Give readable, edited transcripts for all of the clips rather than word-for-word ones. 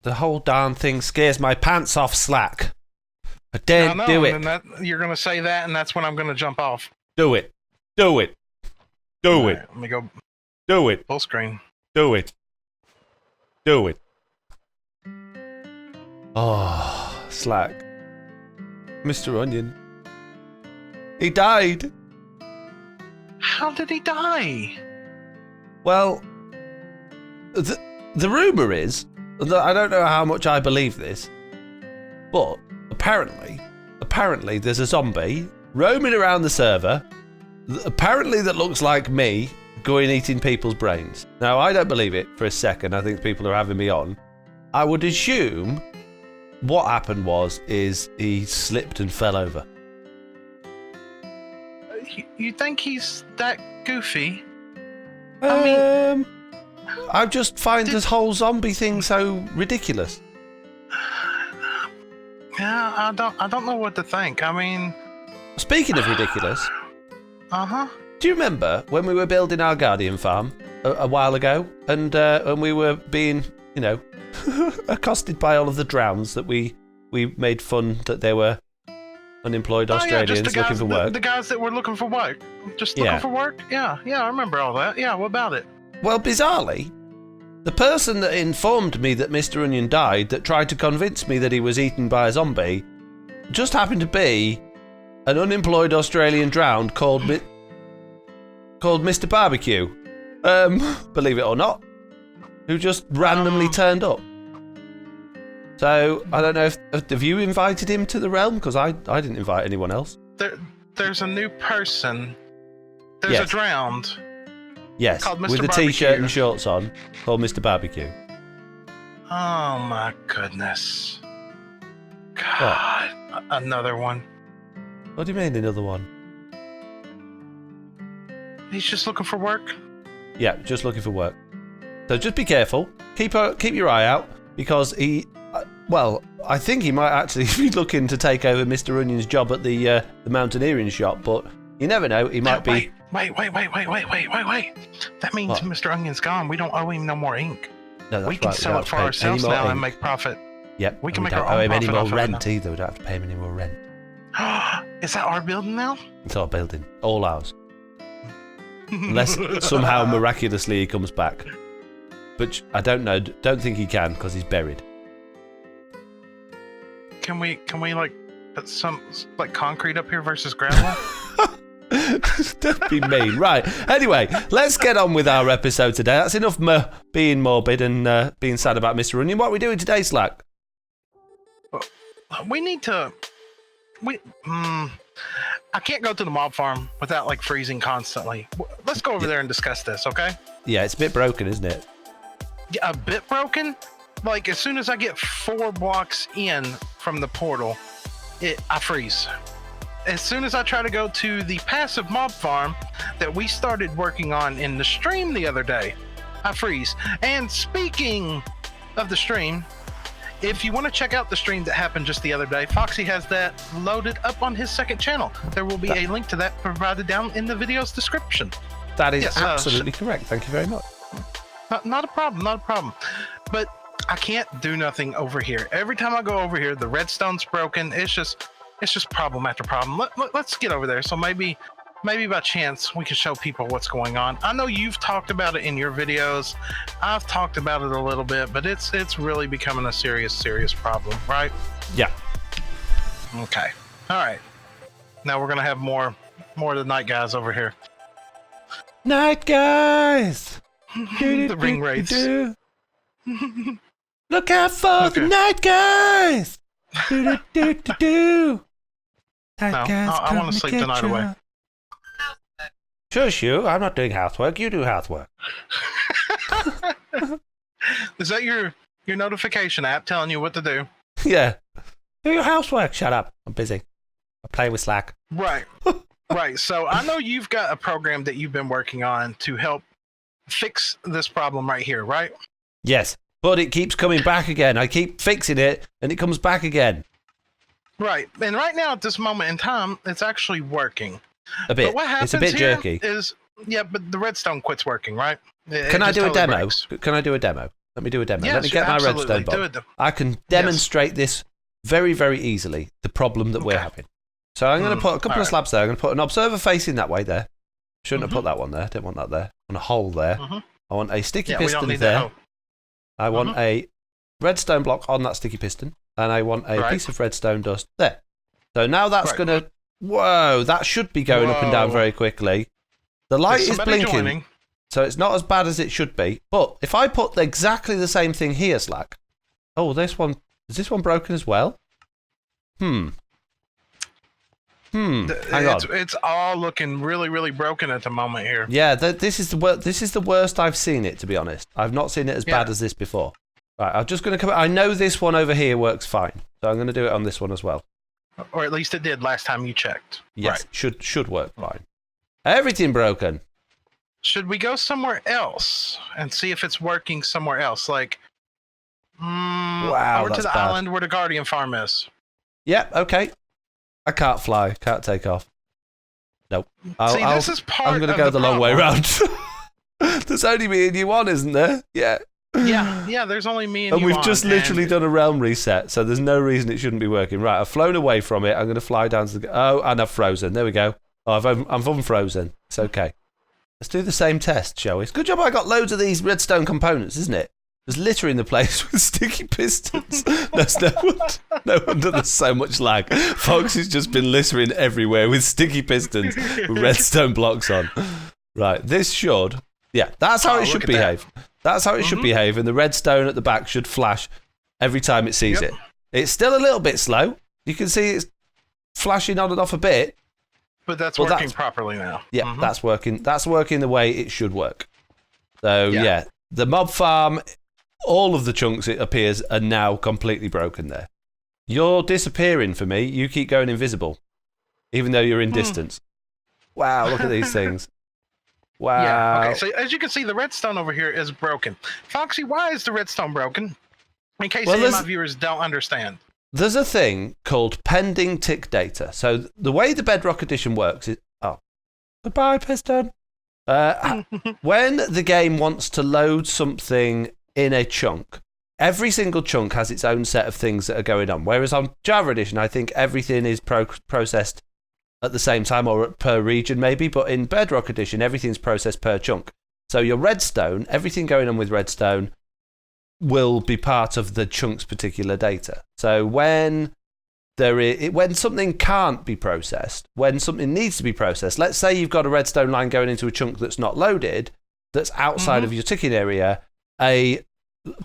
The whole darn thing scares my pants off, Slack. I daren't do it. You're going to say that, and that's when I'm going to jump off. Do it. Do it. Do it. Right, let me go. Do it. Full screen. Do it. Do it. Oh, Slack. Mr. Onion. He died. How did he die? Well, the rumour is that I don't know how much I believe this, but apparently there's a zombie roaming around the server, apparently that looks like me, going eating people's brains. Now, I don't believe it for a second. I think people are having me on. I would assume what happened is he slipped and fell over. You think he's that goofy? I just find this whole zombie thing so ridiculous. Yeah, I don't know what to think. I mean, speaking of ridiculous, uh-huh. Do you remember when we were building our Guardian farm a while ago, and we were being, accosted by all of the drowns that we made fun that they were unemployed Australians looking for work. The guys that were looking for work. Just looking for work? Yeah, I remember all that. Yeah, what about it? Well, bizarrely, the person that informed me that Mr. Onion died, that tried to convince me that he was eaten by a zombie, just happened to be an unemployed Australian drowned called Mr. Barbecue. Believe it or not, who just randomly turned up. So, I don't know have you invited him to the realm? Because I didn't invite anyone else. There's a new person. There's a drowned. Yes, called Mr. with a Barbecue. t-shirt and shorts on, called Mr. Barbecue. Oh my goodness. God, another one. What do you mean, another one? He's just looking for work? Yeah, just looking for work. So just be careful. Keep your eye out, because he... I think he might actually be looking to take over Mr. Onion's job at the mountaineering shop, but you never know, he might be... Wait. That means Mr. Onion's gone. We don't owe him no more ink. No, we can sell it for ourselves now and make profit. Yep. We can make our our own profit. We don't owe him any more rent rent either. We don't have to pay him any more rent. Is that our building now? It's our building. All ours. Unless somehow miraculously he comes back. But I don't know. Don't think he can, because he's buried. Can we like put some like concrete up here versus gravel? Don't be mean. Right. Anyway, let's get on with our episode today. That's enough being morbid and being sad about Mr. Onion. What are we doing today, Slack? We need to... I can't go to the mob farm without like freezing constantly. Let's go over there and discuss this, okay? Yeah, it's a bit broken, isn't it? Yeah, a bit broken? Like, as soon as I get 4 blocks in from the portal, I freeze. As soon as I try to go to the passive mob farm that we started working on in the stream the other day, I freeze. And speaking of the stream, if you want to check out the stream that happened just the other day, Foxy has that loaded up on his second channel. There will be a link to that provided down in the video's description. That is absolutely correct. Thank you very much. Not a problem. But I can't do nothing over here. Every time I go over here, the redstone's broken. It's just problem after problem. Let's get over there. So maybe by chance we can show people what's going on. I know you've talked about it in your videos. I've talked about it a little bit, but it's really becoming a serious problem, right? Yeah. Okay. All right. Now we're gonna have more of the night guys over here. Night guys. The ring rates. Look out for the night guys. No, I want to sleep the night away. Shush you, I'm not doing housework, you do housework. Is that your notification app telling you what to do? Yeah. Do your housework, shut up. I'm busy. I play with Slack. Right. Right. So I know you've got a program that you've been working on to help fix this problem right here, right? Yes, but it keeps coming back again. I keep fixing it and it comes back again. Right. And right now at this moment in time, it's actually working. A bit. But what happens it's a bit here jerky. But the redstone quits working, right? Can I do a demo? Can I do a demo? Let me do a demo. Yes, Let me get my absolutely. redstone Do box. it. I can demonstrate this very, very easily, the problem that we're having. So I'm going to put a couple of slabs there. I'm going to put an observer facing that way there. Shouldn't have put that one there. Didn't want that there. I want a hole there. I want a sticky piston there. I want a redstone block on that sticky piston. And I want a piece of redstone dust there. So now that's going to... Whoa, that should be going up and down very quickly. The light is blinking, joining. So it's not as bad as it should be. But if I put exactly the same thing here, Slack... Oh, this one... Is this one broken as well? Hang on. It's all looking really, really broken at the moment here. Yeah, this is the worst I've seen it, to be honest. I've not seen it as bad as this before. Right, I'm just going to come... I know this one over here works fine. So I'm going to do it on this one as well. Or at least it did last time you checked. Yes, should work fine. Everything broken. Should we go somewhere else and see if it's working somewhere else? Like, over to the island where the Guardian farm is. Yep, okay. I can't fly. Can't take off. Nope. This is part I'm going to go the long way round. There's only me and you on, isn't there? Yeah. Yeah, there's only me and you we've just literally done a realm reset, so there's no reason it shouldn't be working. Right, I've flown away from it. I'm going to fly down to the... Oh, and I've frozen. There we go. Oh, I'm unfrozen. It's okay. Let's do the same test, shall we? It's good job I got loads of these redstone components, isn't it? There's littering the place with sticky pistons. No wonder there's so much lag. Foxy's just been littering everywhere with sticky pistons with redstone blocks on. Right, this should... Yeah, that's how it should behave. That's how it should behave, and the redstone at the back should flash every time it sees it. It's still a little bit slow. You can see it's flashing on and off a bit. But that's working properly now. Yeah, that's working. That's working the way it should work. So, yeah, the mob farm, all of the chunks, it appears, are now completely broken there. You're disappearing for me. You keep going invisible, even though you're in distance. Wow, look at these things. Wow. Yeah, okay, so as you can see, the redstone over here is broken. Foxy, why is the redstone broken? In case any of my viewers don't understand. There's a thing called pending tick data. So the way the Bedrock Edition works is... Oh, goodbye, piston. When the game wants to load something in a chunk, every single chunk has its own set of things that are going on. Whereas on Java Edition, I think everything is processed at the same time or per region maybe, but in Bedrock Edition, everything's processed per chunk. So your redstone, everything going on with redstone will be part of the chunk's particular data. So when something can't be processed, when something needs to be processed, let's say you've got a redstone line going into a chunk that's not loaded, that's outside of your ticking area, a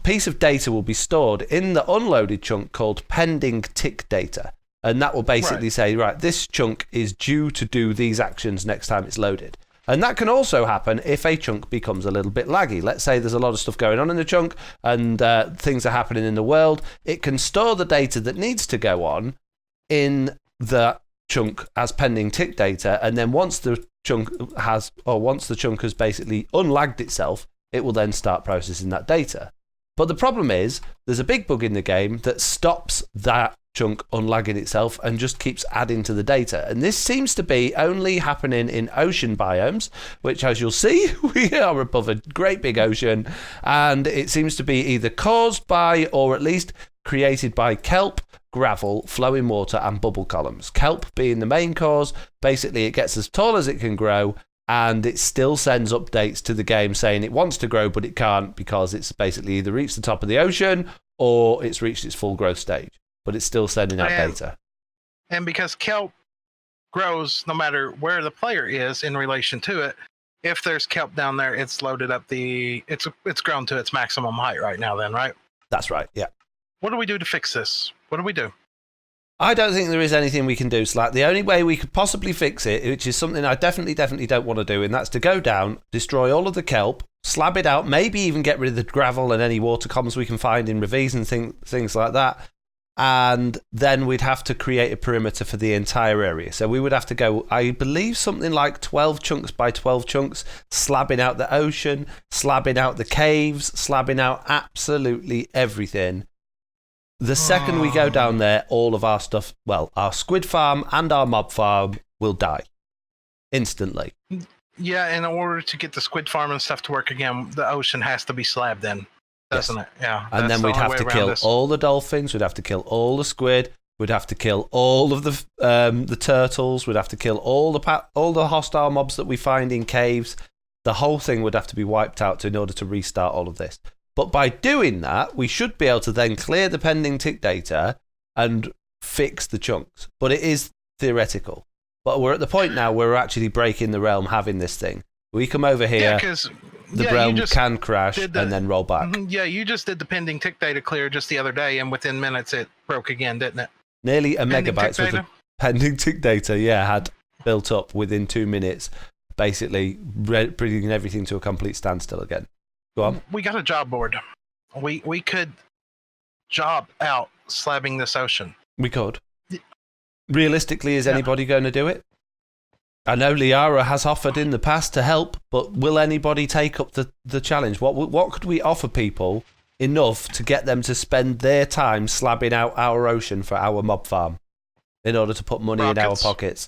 piece of data will be stored in the unloaded chunk called pending tick data. And that will basically say, right, this chunk is due to do these actions next time it's loaded. And that can also happen if a chunk becomes a little bit laggy. Let's say there's a lot of stuff going on in the chunk and things are happening in the world. It can store the data that needs to go on in the chunk as pending tick data. And then once the chunk has basically unlagged itself, it will then start processing that data. But the problem is, there's a big bug in the game that stops that chunk unlagging itself and just keeps adding to the data. And this seems to be only happening in ocean biomes, which, as you'll see, we are above a great big ocean. And it seems to be either caused by, or at least created by, kelp, gravel, flowing water, and bubble columns. Kelp being the main cause. Basically, it gets as tall as it can grow, and it still sends updates to the game saying it wants to grow, but it can't because it's basically either reached the top of the ocean or it's reached its full growth stage. But it's still sending out data. And because kelp grows no matter where the player is in relation to it, if there's kelp down there, it's loaded up it's grown to its maximum height right now then, right? That's right, yeah. What do we do to fix this? What do we do? I don't think there is anything we can do, Slack. The only way we could possibly fix it, which is something I definitely don't want to do, and that's to go down, destroy all of the kelp, slab it out, maybe even get rid of the gravel and any water columns we can find in ravines and things like that. And then we'd have to create a perimeter for the entire area. So we would have to go, I believe, something like 12 chunks by 12 chunks, slabbing out the ocean, slabbing out the caves, slabbing out absolutely everything. The second we go down there, all of our stuff, well, our squid farm and our mob farm will die instantly. Yeah, in order to get the squid farm and stuff to work again, the ocean has to be slabbed in. doesn't it? Yeah. And then we'd have to kill all the dolphins. We'd have to kill all the squid. We'd have to kill all of the turtles. We'd have to kill all the hostile mobs that we find in caves. The whole thing would have to be wiped out in order to restart all of this. But by doing that, we should be able to then clear the pending tick data and fix the chunks. But it is theoretical. But we're at the point now where we're actually breaking the realm having this thing. We come over here, the realm can crash and then roll back. Yeah, you just did the pending tick data clear just the other day, and within minutes it broke again, didn't it? Nearly a megabyte worth of pending tick data, had built up within 2 minutes, basically bringing everything to a complete standstill again. Go on. We got a job board. We could job out slabbing this ocean. We could. Realistically, is anybody going to do it? I know Liara has offered in the past to help, but will anybody take up the challenge? What could we offer people enough to get them to spend their time slabbing out our ocean for our mob farm in order to put money in our pockets?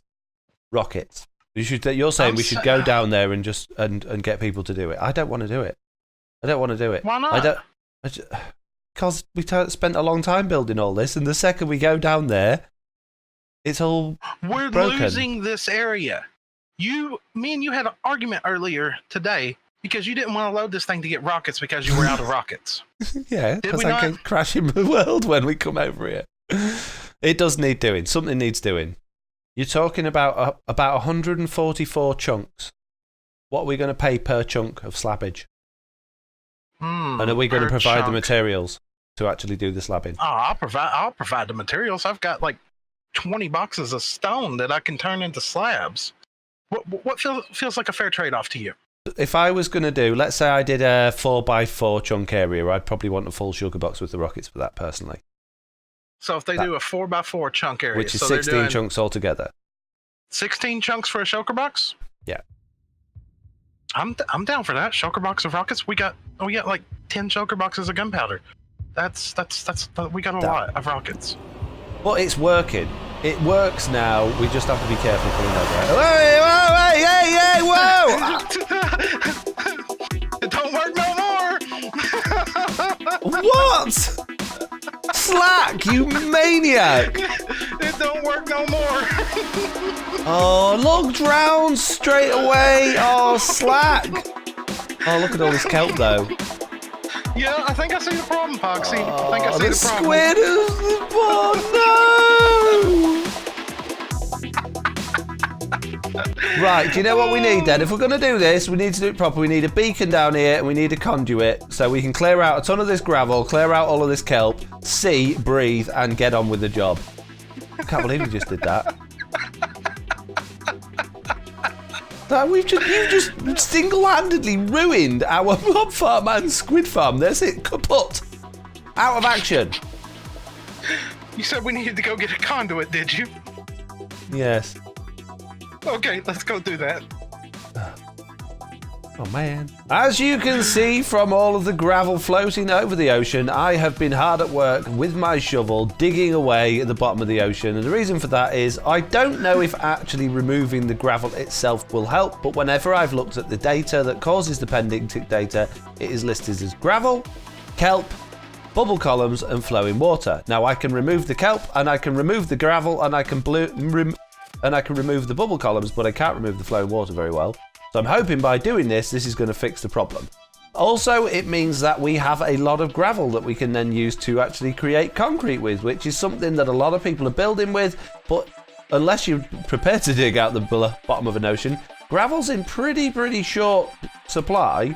Rockets. You're saying we should go down there and just and get people to do it. I don't want to do it. Why not? Because we spent a long time building all this, and the second we go down there, it's all We're broken. Losing this area. Me and you had an argument earlier today because you didn't want to load this thing to get rockets because you were out of rockets. Yeah, because I can crash in the world when we come over here. It does need doing. Something needs doing. You're talking about 144 chunks. What are we going to pay per chunk of slabbage? And are we going to provide the materials to actually do the slabbing? Oh, I'll provide the materials. I've got like 20 boxes of stone that I can turn into slabs. What feels like a fair trade-off to you? If I was going to do, let's say I did a 4x4 chunk area, I'd probably want a full sugar box with the rockets for that personally. So if they do a 4x4 chunk area, which is 16 chunks altogether. 16 chunks for a shulker box? Yeah. I'm down for that. Shulker box of rockets. We got like 10 shulker boxes of gunpowder. We got a lot of rockets. Well, it's working. It works now. We just have to be careful coming over. Hey, whoa! It don't work no more. What? Slack, you maniac! It don't work no more. Oh, look, drown straight away. Oh, Slack. Oh, look at all this kelp, though. Yeah, I think I see the problem, Foxy. I think I see the problem. Squid is... Oh, no! Right, do you know what we need then? If we're going to do this, we need to do it proper. We need a beacon down here and we need a conduit so we can clear out a ton of this gravel, clear out all of this kelp, see, breathe, and get on with the job. I can't believe we just did that. You've just single-handedly ruined our mob farm and squid farm. That's it, kaput. Out of action. You said we needed to go get a conduit, did you? Yes. Okay, let's go do that. Oh, man. As you can see from all of the gravel floating over the ocean, I have been hard at work with my shovel digging away at the bottom of the ocean. And the reason for that is I don't know if actually removing the gravel itself will help, but whenever I've looked at the data that causes the pending tick data, it is listed as gravel, kelp, bubble columns, and flowing water. Now I can remove the kelp, and I can remove the gravel, and I can remove the bubble columns, but I can't remove the flowing water very well. So I'm hoping by doing this is going to fix the problem. Also, it means that we have a lot of gravel that we can then use to actually create concrete with, which is something that a lot of people are building with, but unless you're prepared to dig out the bottom of an ocean, gravel's in pretty short supply,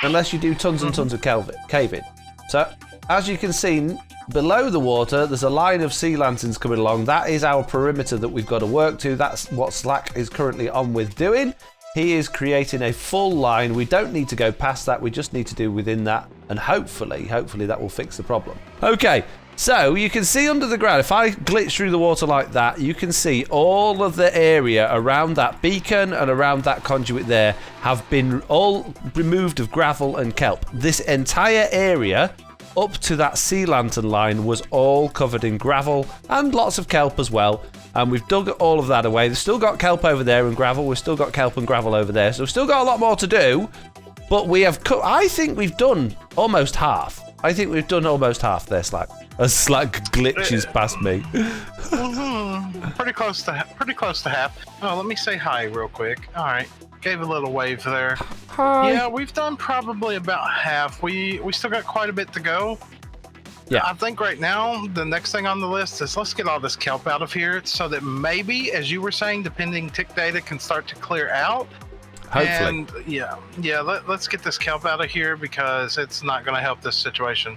unless you do tons and tons of caving. So, as you can see, below the water, there's a line of sea lanterns coming along. That is our perimeter that we've got to work to. That's what Slack is currently on with doing. He is creating a full line. We don't need to go past that. We just need to do within that. And hopefully that will fix the problem. Okay, so you can see under the ground, if I glitch through the water like that, you can see all of the area around that beacon and around that conduit there have been all removed of gravel and kelp. This entire area up to that sea lantern line was all covered in gravel and lots of kelp as well. And we've dug all of that away. We've still got kelp over there and gravel. We've still got kelp and gravel over there. So we've still got a lot more to do. But we have I think we've done almost half. I think we've done almost half there, Slack. As Slack glitches past me. Pretty close to half. Oh, let me say hi real quick. All right. Gave a little wave there. Hi. Yeah, we've done probably about half. We still got quite a bit to go. Yeah. I think right now the next thing on the list is let's get all this kelp out of here so that maybe, as you were saying, the pending tick data can start to clear out. Hopefully. And yeah. Let's get this kelp out of here because it's not going to help this situation.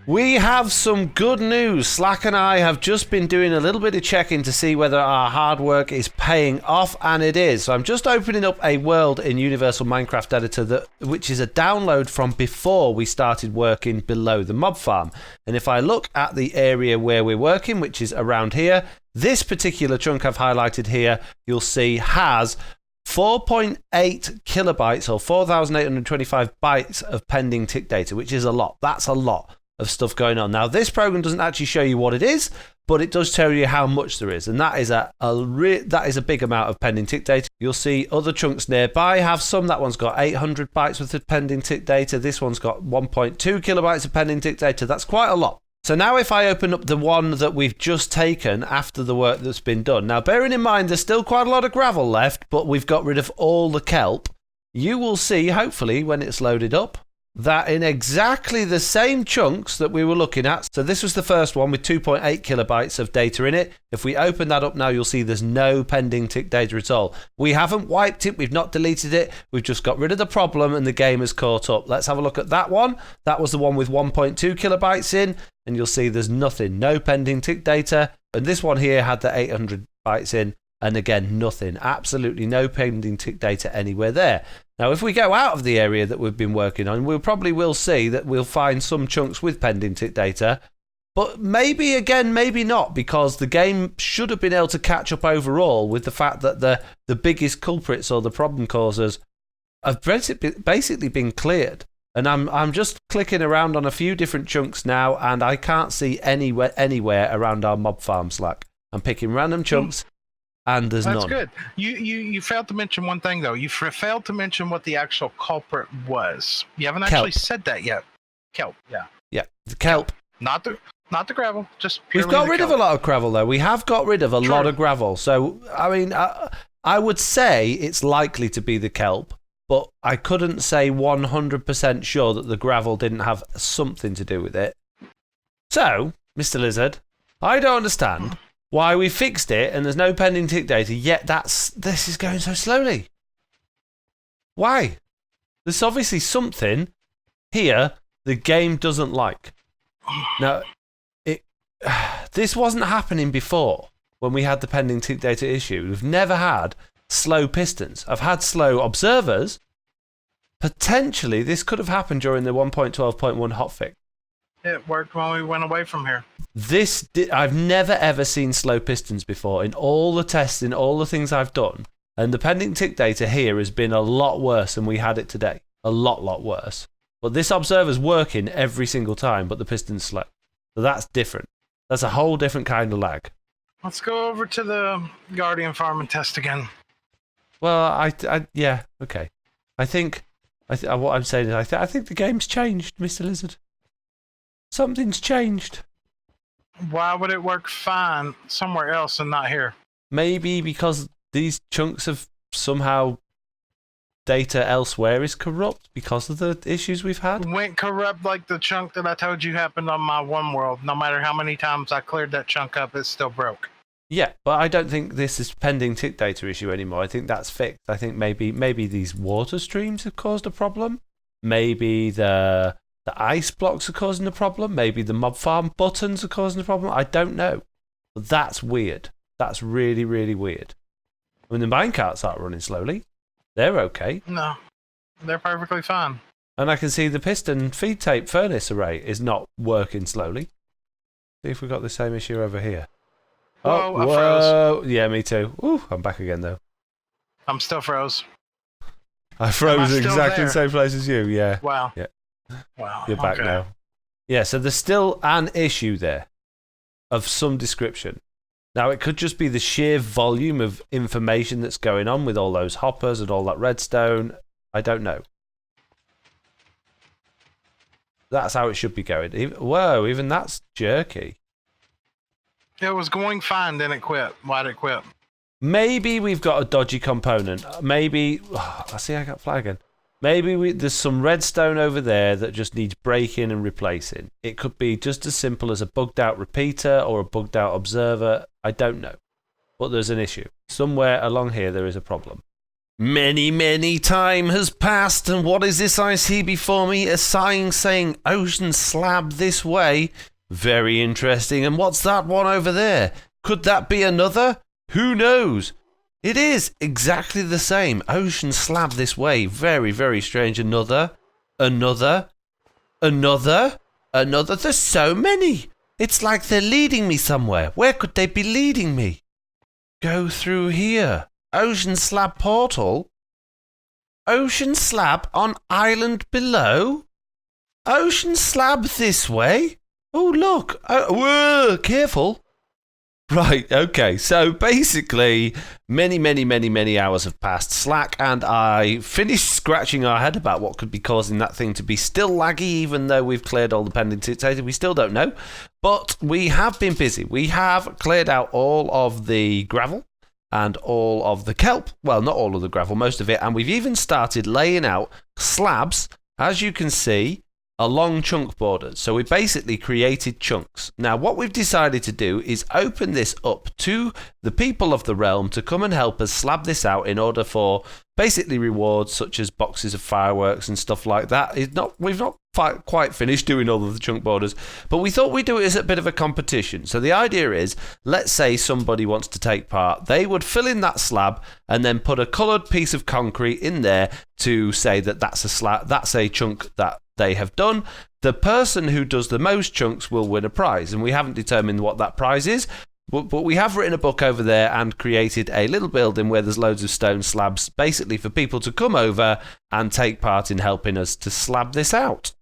We have some good news. Slack and I have just been doing a little bit of checking to see whether our hard work is paying off, and it is. So I'm just opening up a world in Universal Minecraft Editor, which is a download from before we started working below the mob farm. And if I look at the area where we're working, which is around here, this particular chunk I've highlighted here, you'll see has 4.8 kilobytes or 4,825 bytes of pending tick data, which is a lot. That's a lot of stuff going on. Now, this program doesn't actually show you what it is, but it does tell you how much there is, and that is a big amount of pending tick data. You'll see other chunks nearby have some. That one's got 800 bytes worth of pending tick data. This one's got 1.2 kilobytes of pending tick data. That's quite a lot. So now if I open up the one that we've just taken after the work that's been done, now bearing in mind there's still quite a lot of gravel left, but we've got rid of all the kelp, you will see, hopefully, when it's loaded up, that in exactly the same chunks that we were looking at, so this was the first one with 2.8 kilobytes of data in it. If we open that up now, you'll see there's no pending tick data at all. We haven't wiped it, we've not deleted it, we've just got rid of the problem and the game has caught up. Let's have a look at that one. That was the one with 1.2 kilobytes in, and you'll see there's nothing, no pending tick data. And this one here had the 800 bytes in, and again, nothing, absolutely no pending tick data anywhere there. Now, if we go out of the area that we've been working on, we probably will see that we'll find some chunks with pending tick data, but maybe again, maybe not, because the game should have been able to catch up overall with the fact that the biggest culprits or the problem causers have basically been cleared. And I'm just clicking around on a few different chunks now, and I can't see anywhere around our mob farm, Slack. I'm picking random chunks. And there's none. That's good. You failed to mention one thing, though. You failed to mention what the actual culprit was. You haven't actually said that yet. Kelp, yeah. Yeah, the kelp. Not the gravel, just purely We've got rid kelp. of a lot of gravel, though. We have got rid of a lot of gravel. So, I mean, I would say it's likely to be the kelp, but I couldn't say 100% sure that the gravel didn't have something to do with it. So, Mr. Lizard, I don't understand why we fixed it and there's no pending tick data, yet this is going so slowly. Why? There's obviously something here the game doesn't like. Now, this wasn't happening before when we had the pending tick data issue. We've never had slow pistons. I've had slow observers. Potentially, this could have happened during the 1.12.1 hotfix. It worked when we went away from here. I've never ever seen slow pistons before in all the tests, in all the things I've done. And the pending tick data here has been a lot worse than we had it today. A lot worse. But this observer's working every single time, but the piston's slow. So that's different. That's a whole different kind of lag. Let's go over to the Guardian farm and test again. Well, yeah, okay. What I'm saying is I think the game's changed, Mr. Lizard. Something's changed. Why would it work fine somewhere else and not here? Maybe because these chunks of somehow data elsewhere is corrupt because of the issues we've had. Went corrupt like the chunk that I told you happened on my one world. No matter how many times I cleared that chunk up, it still broke. Yeah, but I don't think this is pending tick data issue anymore. I think that's fixed. I think maybe these water streams have caused a problem. Maybe the ice blocks are causing a problem. Maybe the mob farm buttons are causing a problem. I don't know. But that's weird. That's really, really weird. I mean, the minecarts aren't running slowly. They're okay. No, they're perfectly fine. And I can see the piston feed tape furnace array is not working slowly. See if we've got the same issue over here. Whoa, I froze. Yeah, me too. Ooh, I'm back again, though. I'm still froze. I froze exactly the same place as you, yeah. Wow. Yeah. Wow. You're back now. Yeah, so there's still an issue there of some description. Now, it could just be the sheer volume of information that's going on with all those hoppers and all that redstone. I don't know. That's how it should be going. Whoa, even that's jerky. It was going fine, then it quit. Why'd it quit? Maybe we've got a dodgy component. Maybe... I see I got flag again. Maybe there's some redstone over there that just needs breaking and replacing. It could be just as simple as a bugged out repeater or a bugged out observer. I don't know. But there's an issue. Somewhere along here there is a problem. Many, many time has passed, and what is this I see before me? A sign saying ocean slab this way. Very interesting. And what's that one over there? Could that be another? Who knows? It is exactly the same. Ocean slab this way. Very, very strange. Another. There's so many. It's like they're leading me somewhere. Where could they be leading me? Go through here. Ocean slab portal. Ocean slab on island below. Ocean slab this way. Oh, look. Whoa, careful. Right, okay, so basically, many hours have passed. Slack and I finished scratching our head about what could be causing that thing to be still laggy, even though we've cleared all the pending data. We still don't know, but we have been busy. We have cleared out all of the gravel and all of the kelp. Well, not all of the gravel, most of it, and we've even started laying out slabs, as you can see, along chunk borders. So we basically created chunks. Now what we've decided to do is open this up to the people of the realm to come and help us slab this out in order for basically rewards such as boxes of fireworks and stuff like that. We've not quite finished doing all of the chunk borders, but we thought we'd do it as a bit of a competition. So the idea is, let's say somebody wants to take part, they would fill in that slab and then put a coloured piece of concrete in there to say that that's a slab, that's a chunk that they have done. The person who does the most chunks will win a prize, and we haven't determined what that prize is, but we have written a book over there and created a little building where there's loads of stone slabs, basically for people to come over and take part in helping us to slab this out.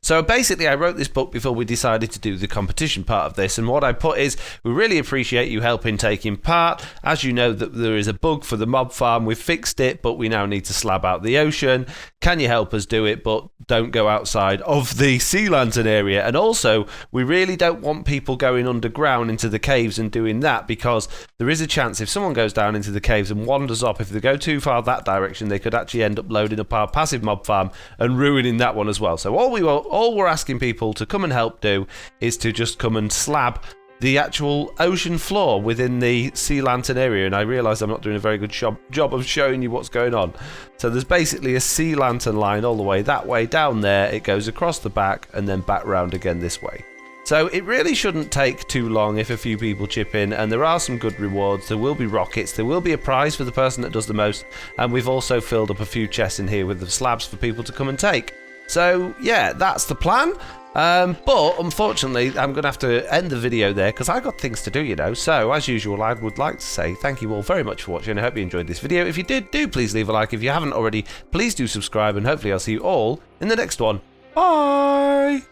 So basically I wrote this book before we decided to do the competition part of this, and what I put is, we really appreciate you taking part. As you know, that there is a bug for the mob farm. We've fixed it, but we now need to slab out the ocean. Can you help us do it, but don't go outside of the sea lantern area? And also, we really don't want people going underground into the caves and doing that, because there is a chance if someone goes down into the caves and wanders up, if they go too far that direction, they could actually end up loading up our passive mob farm and ruining that one as well. So all we're asking people to come and help do is to just come and slab the actual ocean floor within the sea lantern area. And I realise I'm not doing a very good job of showing you what's going on. So there's basically a sea lantern line all the way that way down there. It goes across the back and then back round again this way. So it really shouldn't take too long if a few people chip in, and there are some good rewards. There will be rockets, there will be a prize for the person that does the most, and we've also filled up a few chests in here with the slabs for people to come and take. So yeah, that's the plan. But unfortunately, I'm going to have to end the video there because I got things to do, you know. So as usual, I would like to say thank you all very much for watching. I hope you enjoyed this video. If you did, do please leave a like. If you haven't already, please do subscribe, and hopefully I'll see you all in the next one. Bye!